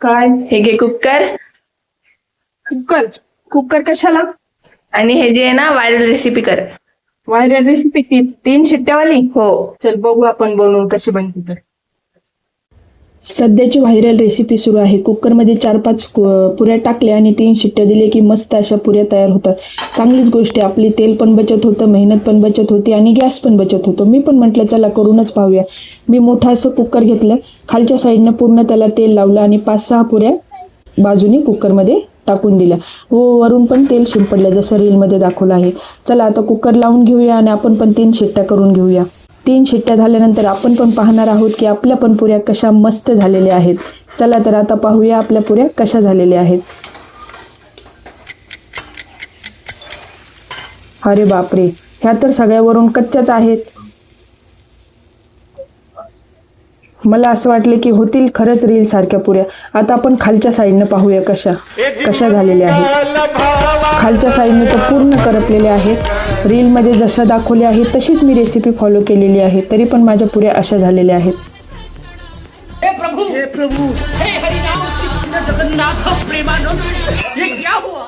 काय? हे घे कुकर. कुकर? कुकर कशाला? आणि हे जे आहे ना व्हायरल रेसिपी कर. Viral recipe 3 शिट्ट्यावाली? हो. चल बघू आपण बनवून कशी बनते तर. सध्याची व्हायरल रेसिपी सुरू आहे. कुकरमध्ये 4-5 पुऱ्या टाकल्या आणि 3 शिट्ट्या दिल्या की मस्त अशा पुऱ्या तयार होतात. चांगलीच गोष्ट आहे. आपली तेल पण बचत होतं, मेहनत पण बचत होती आणि गॅस पण बचत होतो. मी पण म्हटलं चला करूनच पाहूया. मी मोठं असं कुकर घेतलं, खालच्या साईडनं पूर्ण त्याला तेल लावलं आणि 5-6 पुऱ्या बाजूने कुकरमध्ये टाकून दिल्या. वरून पण तेल शिंपडलं जसं रीलमध्ये दाखवलं आहे. चला आता कुकर लावून घेऊया आणि आपण पण 3 शिट्ट्या करून घेऊया. 3 शिट्ट्या झाल्यानंतर आपण पण पाहणार आहोत की आपल्या पण पुऱ्या कशा मस्त झालेल्या आहेत. चला तर आता पाहूया आपल्या पुऱ्या कशा झालेल्या आहेत. अरे बापरे, ह्या तर सगळ्यावरून कच्च्याच आहेत. मला असं वाटलं की होतील खरंच रील सारख्या पुऱ्या. आता आपण खालच्या साईडनं पाहूया कशा झालेल्या आहेत. खालच्या साईडने तर पूर्ण करपलेल्या आहेत. रीलमध्ये जशा दाखवल्या आहेत तशीच मी रेसिपी फॉलो केलेली आहे, तरी पण माझ्या पुऱ्या अशा झालेल्या आहेत. हे प्रभु हे हरिनाम कृष्ण जगन्नाथ प्रेमानंद, ये क्या हुआ?